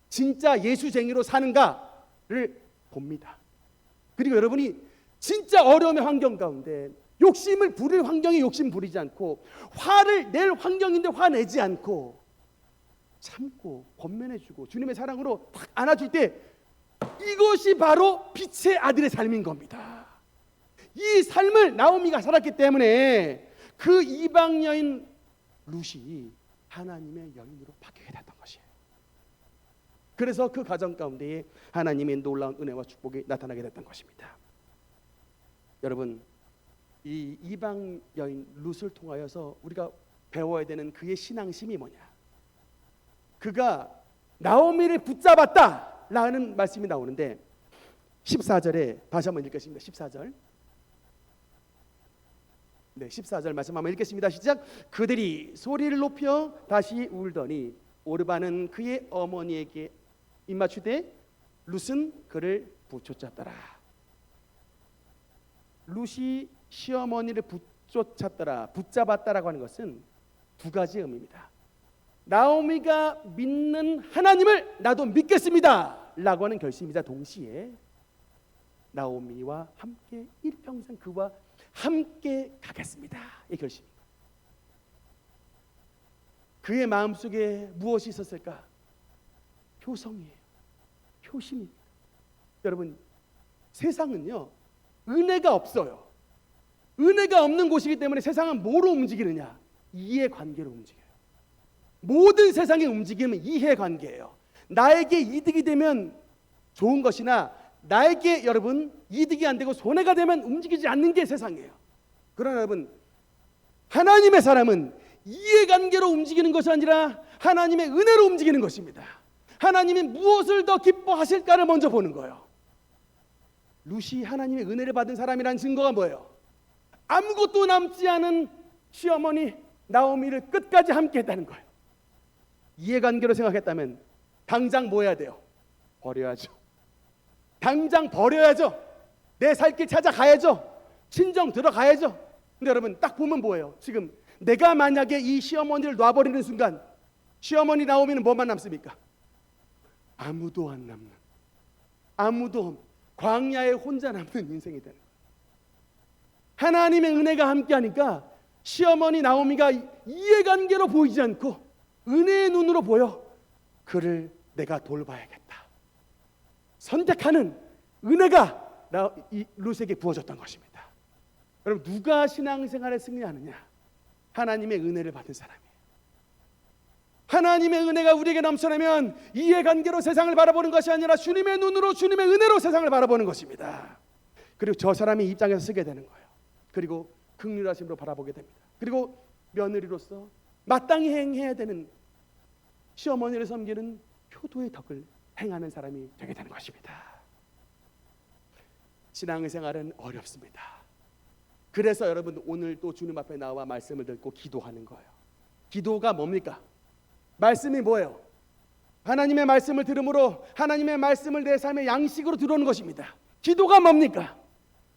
진짜 예수쟁이로 사는가를 봅니다. 그리고 여러분이 진짜 어려움의 환경 가운데 욕심을 부릴 환경에 욕심 부리지 않고 화를 낼 환경인데 화내지 않고 참고 권면해주고 주님의 사랑으로 딱 안아줄 때 이것이 바로 빛의 아들의 삶인 겁니다. 이 삶을 나오미가 살았기 때문에 그 이방 여인 룻이 하나님의 여인으로 바뀌게 됐던 것이에요. 그래서 그 가정 가운데에 하나님의 놀라운 은혜와 축복이 나타나게 됐던 것입니다. 여러분, 이 이방 여인 룻을 통하여서 우리가 배워야 되는 그의 신앙심이 뭐냐? 그가 나오미를 붙잡았다라는 말씀이 나오는데 14절에 다시 한번 읽겠습니다. 14절. 네, 14절 말씀 한번 읽겠습니다. 시작. 그들이 소리를 높여 다시 울더니 오르바는 그의 어머니에게 입맞추되 룻은 그를 붙쫓았더라. 룻이 시어머니를 붙잡았다라고 하는 것은 두 가지 의미입니다. 나오미가 믿는 하나님을 나도 믿겠습니다 라고 하는 결심이자 동시에 나오미와 함께 일평생 그와 함께 가겠습니다 이 결심. 그의 마음속에 무엇이 있었을까? 효성이에요. 효심입니다. 여러분, 세상은요 은혜가 없어요. 은혜가 없는 곳이기 때문에 세상은 뭐로 움직이느냐? 이해관계로 움직여요. 모든 세상의 움직임은 이해관계예요. 나에게 이득이 되면 좋은 것이나 나에게 여러분 이득이 안 되고 손해가 되면 움직이지 않는 게 세상이에요. 그러나 여러분, 하나님의 사람은 이해관계로 움직이는 것이 아니라 하나님의 은혜로 움직이는 것입니다. 하나님이 무엇을 더 기뻐하실까를 먼저 보는 거예요. 룻이 하나님의 은혜를 받은 사람이라는 증거가 뭐예요? 아무것도 남지 않은 시어머니 나오미를 끝까지 함께 했다는 거예요. 이해관계로 생각했다면 당장 뭐 해야 돼요? 버려야죠. 당장 버려야죠. 내 살 길 찾아가야죠. 친정 들어가야죠. 근데 여러분 딱 보면 뭐예요? 지금 내가 만약에 이 시어머니를 놔버리는 순간 시어머니 나오면 뭐만 남습니까? 아무도 안 남는, 아무도 광야에 혼자 남는 인생이 되는 거예요. 하나님의 은혜가 함께하니까 시어머니 나오미가 이해관계로 보이지 않고 은혜의 눈으로 보여. 그를 내가 돌봐야겠다. 선택하는 은혜가 이 룻에게 부어졌던 것입니다. 여러분 누가 신앙생활에 승리하느냐? 하나님의 은혜를 받은 사람이에요. 하나님의 은혜가 우리에게 넘쳐나면 이해관계로 세상을 바라보는 것이 아니라 주님의 눈으로 주님의 은혜로 세상을 바라보는 것입니다. 그리고 저 사람이 입장에서 쓰게 되는 거예요. 그리고 긍휼하심으로 바라보게 됩니다. 그리고 며느리로서 마땅히 행해야 되는 시어머니를 섬기는 효도의 덕을 행하는 사람이 되게 되는 것입니다. 신앙생활은 어렵습니다. 그래서 여러분 오늘 또 주님 앞에 나와 말씀을 듣고 기도하는 거예요. 기도가 뭡니까? 말씀이 뭐예요? 하나님의 말씀을 들음으로 하나님의 말씀을 내 삶의 양식으로 들어오는 것입니다. 기도가 뭡니까?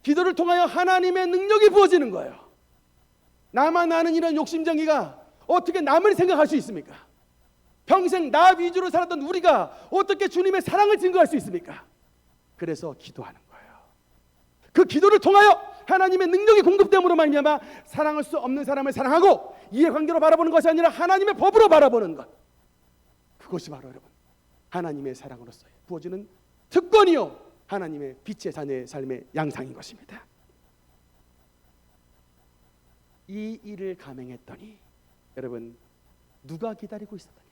기도를 통하여 하나님의 능력이 부어지는 거예요. 나만 아는 이런 욕심쟁이가 어떻게 남을 생각할 수 있습니까? 평생 나 위주로 살았던 우리가 어떻게 주님의 사랑을 증거할 수 있습니까? 그래서 기도하는 거예요. 그 기도를 통하여 하나님의 능력이 공급됨으로 말미암아 사랑할 수 없는 사람을 사랑하고 이해관계로 바라보는 것이 아니라 하나님의 법으로 바라보는 것, 그것이 바로 여러분 하나님의 사랑으로서 부어지는 특권이요 하나님의 빛의 자녀의 삶의 양상인 것입니다. 이 일을 감행했더니 여러분 누가 기다리고 있었느냐?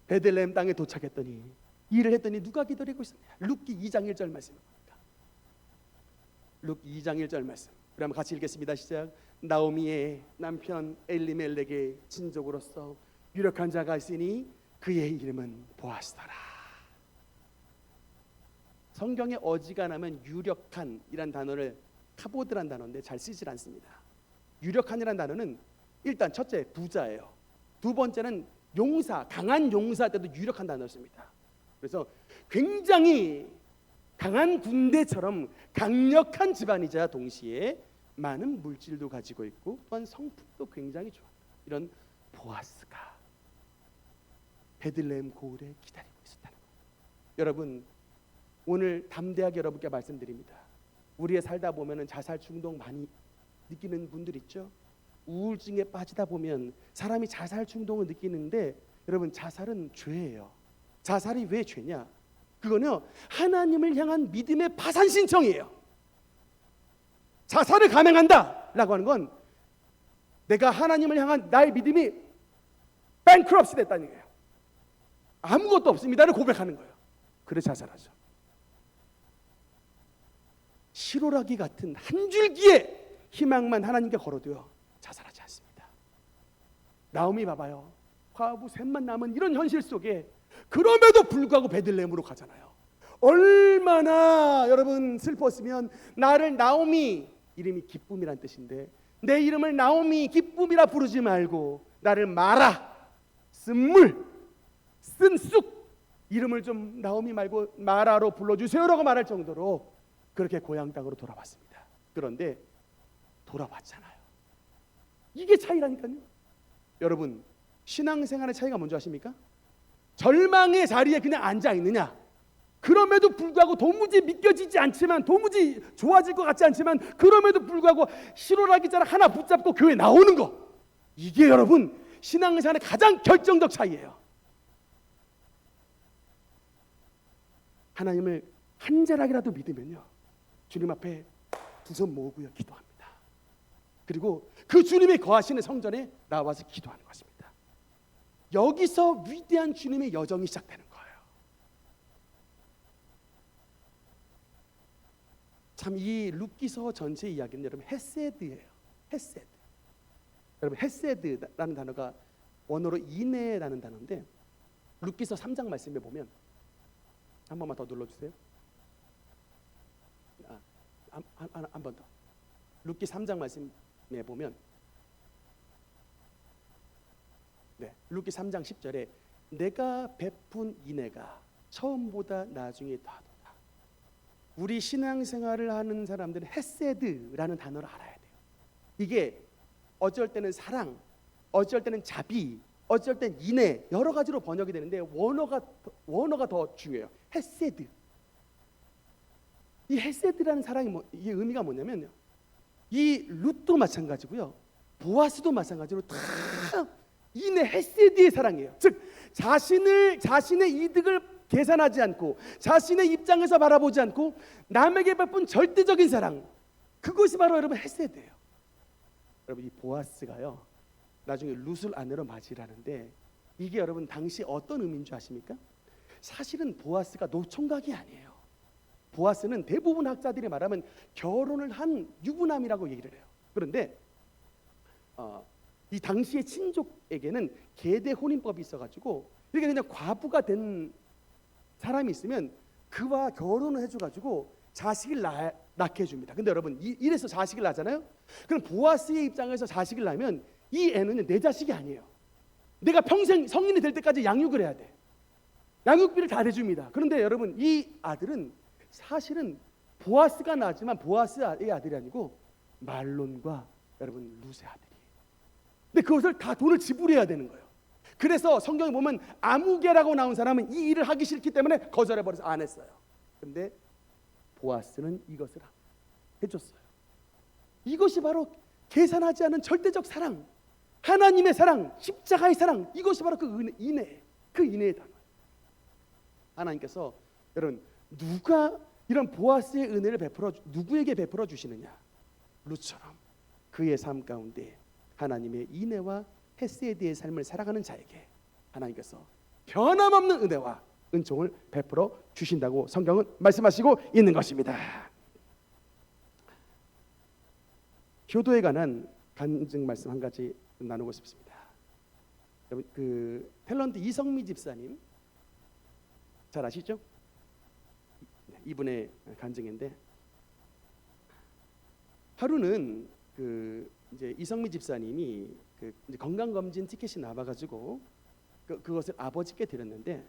베들레헴 땅에 도착했더니 일을 했더니 누가 기다리고 있었냐? 룻기 2장 1절 말씀입니다. 룻기 2장 1절 말씀. 우리 한번 같이 읽겠습니다. 시작. 나오미의 남편 엘리멜렉의 친족으로서 유력한 자가 있으니 그의 이름은 보아스더라. 성경에 어지간하면 유력한이란 단어를 카보드란 단어인데 잘 쓰질 않습니다. 유력한이란 단어는 일단 첫째 부자예요. 두 번째는 용사, 강한 용사 때도 유력한 단어를 씁니다. 그래서 굉장히 강한 군대처럼 강력한 집안이자 동시에 많은 물질도 가지고 있고 또한 성품도 굉장히 좋아. 이런 보아스가 베들레헴 고을에 기다리고 있었다는 거예요. 여러분 오늘 담대하게 여러분께 말씀드립니다. 우리의 살다 보면은 자살 충동 많이 느끼는 분들 있죠. 우울증에 빠지다 보면 사람이 자살 충동을 느끼는데 여러분 자살은 죄예요. 자살이 왜 죄냐? 그거는요 하나님을 향한 믿음의 파산 신청이에요. 자살을 감행한다 라고 하는 건 내가 하나님을 향한 나의 믿음이 뱅크럽시 됐다는 거예요. 아무것도 없습니다를 고백하는 거예요. 그래서 자살하죠. 시로라기 같은 한 줄기의 희망만 하나님께 걸어두어 자살하지 않습니다. 나오미 봐봐요. 과부 셋만 남은 이런 현실 속에 그럼에도 불구하고 베들레헴으로 가잖아요. 얼마나 여러분 슬펐으면 나를 나오미, 이름이 기쁨이란 뜻인데 내 이름을 나오미 기쁨이라 부르지 말고 나를 마라, 쓴물, 쓴쑥, 이름을 좀 나오미 말고 마라로 불러주세요라고 말할 정도로 그렇게 고향 땅으로 돌아왔습니다. 그런데 돌아왔잖아요. 이게 차이라니까요. 여러분 신앙생활의 차이가 뭔지 아십니까? 절망의 자리에 그냥 앉아 있느냐, 그럼에도 불구하고 도무지 믿겨지지 않지만 도무지 좋아질 것 같지 않지만 그럼에도 불구하고 시로라기 자락 하나 붙잡고 교회 나오는 거, 이게 여러분 신앙생활의 가장 결정적 차이예요. 하나님을 한 자락이라도 믿으면요 주님 앞에 두 손 모으고요 기도합니다. 그리고 그 주님이 거하시는 성전에 나와서 기도하는 것입니다. 여기서 위대한 주님의 여정이 시작되는 거예요. 참 이 룻기서 전체 이야기는 여러분 헤세드예요. 헤세드. 여러분 헤세드라는 단어가 원어로 인애라는 단어인데 룻기서 3장 말씀에 보면 한 번만 더 눌러주세요. 한 번 더. 룻기 3장 말씀에 보면 룻기 3장 10절에 내가 베푼 인애가 처음보다 나중에 더하도다. 우리 신앙생활을 하는 사람들은 헤세드라는 단어를 알아야 돼요. 이게 어쩔 때는 사랑, 어쩔 때는 자비, 어쩔 땐 인애, 여러 가지로 번역이 되는데 원어가 더 중요해요. 헤세드. 이 헤세드라는 사랑이 이 의미가 뭐냐면, 이 룻도 마찬가지고요, 보아스도 마찬가지로 다 인애 헤세드의 사랑이에요. 즉 자신의 이득을 계산하지 않고 자신의 입장에서 바라보지 않고 남에게 베푼 절대적인 사랑, 그것이 바로 여러분 헤세드예요. 여러분, 이 보아스가요 나중에 룻을 아내로 맞이라는데, 이게 여러분 당시 어떤 의미인 줄 아십니까? 사실은 보아스가 노총각이 아니에요. 보아스는 대부분 학자들이 말하면 결혼을 한 유부남이라고 얘기를 해요. 그런데 이 당시의 친족에게는 계대 혼인법이 있어가지고, 이렇게 그냥 과부가 된 사람이 있으면 그와 결혼을 해줘가지고 자식을 낳게 해줍니다. 근데 여러분, 이래서 자식을 낳잖아요. 그럼 보아스의 입장에서 자식을 낳으면 이 애는 내 자식이 아니에요. 내가 평생 성인이 될 때까지 양육을 해야 돼. 양육비를 다 대줍니다. 그런데 여러분, 이 아들은 사실은 보아스가 낳았지만 보아스의 아들이 아니고 말론과 여러분 룻의 아들이에요. 근데 그것을 다 돈을 지불해야 되는 거예요. 그래서 성경에 보면 아무개라고 나온 사람은 이 일을 하기 싫기 때문에 거절해버려서 안 했어요. 근데 보아스는 이것을 해줬어요. 이것이 바로 계산하지 않은 절대적 사랑, 하나님의 사랑, 십자가의 사랑, 이것이 바로 그 인애의 단어예요. 하나님께서 여러분, 누가 이런 보아스의 은혜를 누구에게 베풀어 주시느냐? 룻처럼 그의 삶 가운데 하나님의 인애와 헤세드의 삶을 살아가는 자에게 하나님께서 변함없는 은혜와 은총을 베풀어 주신다고 성경은 말씀하시고 있는 것입니다. 효도에 관한 간증 말씀 한 가지 나누고 싶습니다. 그 탤런트 이성미 집사님 잘 아시죠? 이분의 간증인데, 하루는 이제 이성미 집사님이 이제 건강검진 티켓이 나와가지고 그것을 아버지께 드렸는데,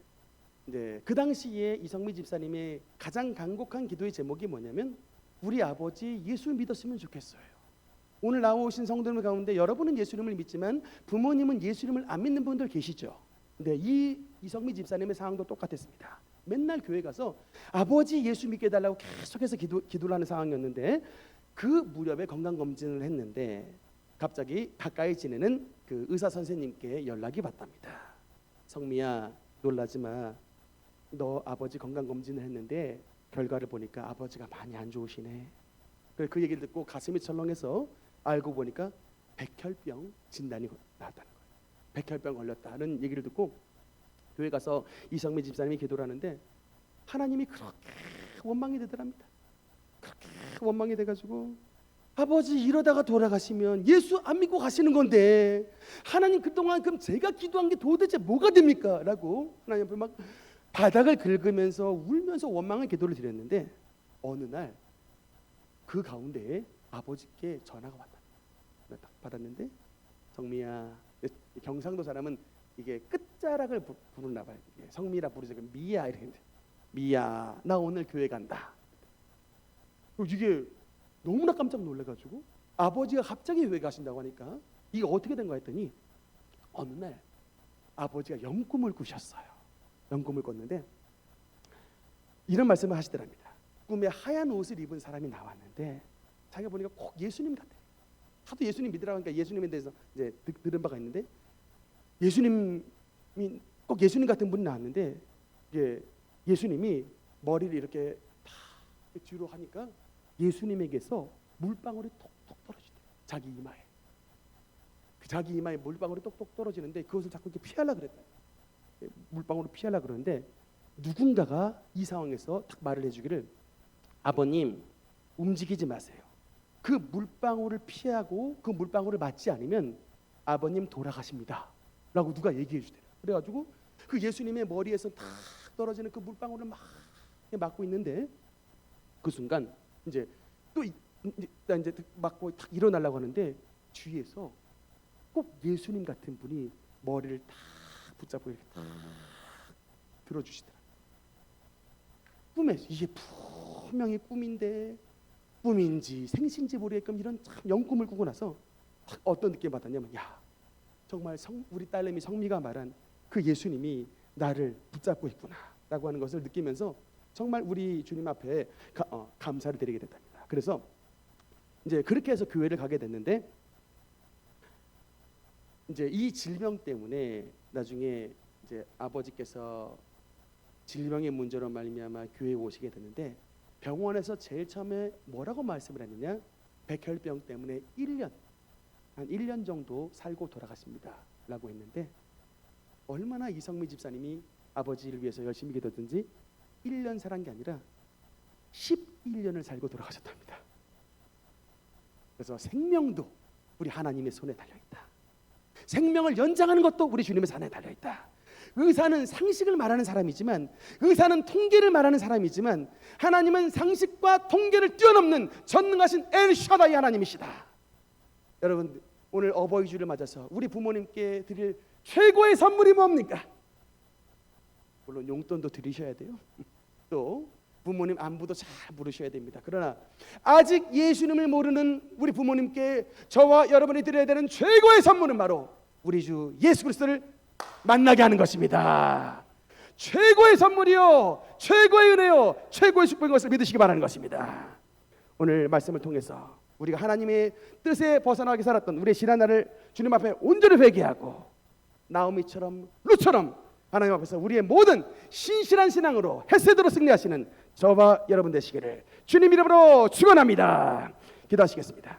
이제 그 당시에 이성미 집사님의 가장 간곡한 기도의 제목이 뭐냐면, 우리 아버지 예수 믿었으면 좋겠어요. 오늘 나오신 성도들 가운데 여러분은 예수님을 믿지만 부모님은 예수님을 안 믿는 분들 계시죠? 근데 이성미 집사님의 상황도 똑같았습니다. 맨날 교회 가서 아버지 예수 믿게 해달라고 계속해서 기도를 하는 상황이었는데, 그 무렵에 건강검진을 했는데 갑자기 가까이 지내는 그 의사 선생님께 연락이 왔답니다. 성미야, 놀라지 마. 너 아버지 건강검진을 했는데 결과를 보니까 아버지가 많이 안 좋으시네. 그 얘기를 듣고 가슴이 철렁해서 알고 보니까 백혈병 진단이 나왔다는 거예요. 백혈병 걸렸다는 얘기를 듣고 교회 가서 이성미 집사님이 기도를 하는데, 하나님이 그렇게 원망이 되더랍니다. 그렇게 원망이 돼가지고, 아버지 이러다가 돌아가시면 예수 안 믿고 가시는 건데 하나님 그동안 그럼 제가 기도한 게 도대체 뭐가 됩니까? 라고 하나님 앞에 막 바닥을 긁으면서 울면서 원망의 기도를 드렸는데, 어느 날 그 가운데에 아버지께 전화가 왔다. 딱 받았는데, 성미야, 경상도 사람은 이게 끝자락을 부르나 봐요. 성미라 부르죠. 미야 이렇게. 미야, 나 오늘 교회 간다. 이게 너무나 깜짝 놀래가지고 아버지가 갑자기 교회 가신다고 하니까 이게 어떻게 된 거 했더니, 어느 날 아버지가 영꿈을 꾸셨어요. 영꿈을 꿨는데 이런 말씀을 하시더랍니다. 꿈에 하얀 옷을 입은 사람이 나왔는데 자기가 보니까 꼭 예수님 같아. 하도 예수님 믿으라고 하니까 예수님에 대해서 이제 들은 바가 있는데, 예수님이 꼭 예수님 같은 분이 나왔는데, 예수님이 머리를 이렇게 다 뒤로 하니까 예수님에게서 물방울이 톡톡 떨어지대요. 자기 이마에. 자기 이마에 물방울이 똑똑 떨어지는데 그것을 자꾸 이렇게 피하려고 그랬다. 물방울을 피하려고 그러는데 누군가가 이 상황에서 딱 말을 해주기를, 아버님 움직이지 마세요. 그 물방울을 피하고 그 물방울을 맞지 않으면 아버님 돌아가십니다 라고 누가 얘기해 주대요. 그래가지고 그 예수님의 머리에서 탁 떨어지는 그 물방울을 막 맞고 있는데, 그 순간 이제 맞고 탁 일어나려고 하는데 주위에서 꼭 예수님 같은 분이 머리를 탁 붙잡고 이렇게 탁 들어주시더라. 꿈에 이게 푹 분명히 꿈인지 생신지 모르게끔 이런 참 영꿈을 꾸고 나서 어떤 느낌 받았냐면, 야, 정말 우리 딸내미 성미가 말한 그 예수님이 나를 붙잡고 있구나라고 하는 것을 느끼면서 정말 우리 주님 앞에 감사를 드리게 됐답니다. 그래서 이제 그렇게 해서 교회를 가게 됐는데, 이제 이 질병 때문에 나중에 이제 아버지께서 질병의 문제로 말미암아 교회에 오시게 됐는데, 병원에서 제일 처음에 뭐라고 말씀을 했느냐, 백혈병 때문에 한 1년 정도 살고 돌아가십니다 라고 했는데, 얼마나 이성미 집사님이 아버지를 위해서 열심히 기도했든지 1년 살한 게 아니라 11년을 살고 돌아가셨답니다. 그래서 생명도 우리 하나님의 손에 달려있다. 생명을 연장하는 것도 우리 주님의 손에 달려있다. 의사는 상식을 말하는 사람이지만, 의사는 통계를 말하는 사람이지만, 하나님은 상식과 통계를 뛰어넘는 전능하신 엘샤다이 하나님이시다. 여러분, 오늘 어버이 주를 맞아서 우리 부모님께 드릴 최고의 선물이 뭡니까? 물론 용돈도 드리셔야 돼요. 또 부모님 안부도 잘 물으셔야 됩니다. 그러나 아직 예수님을 모르는 우리 부모님께 저와 여러분이 드려야 되는 최고의 선물은 바로 우리 주 예수 그리스도를 만나게 하는 것입니다. 최고의 선물이요, 최고의 은혜요, 최고의 축복인 것을 믿으시기 바라는 것입니다. 오늘 말씀을 통해서 우리가 하나님의 뜻에 벗어나게 살았던 우리의 지난날을 주님 앞에 온전히 회개하고, 나오미처럼 룻처럼 하나님 앞에서 우리의 모든 신실한 신앙으로 헤세드로 승리하시는 저와 여러분 되시기를 주님 이름으로 축원합니다. 기도하시겠습니다.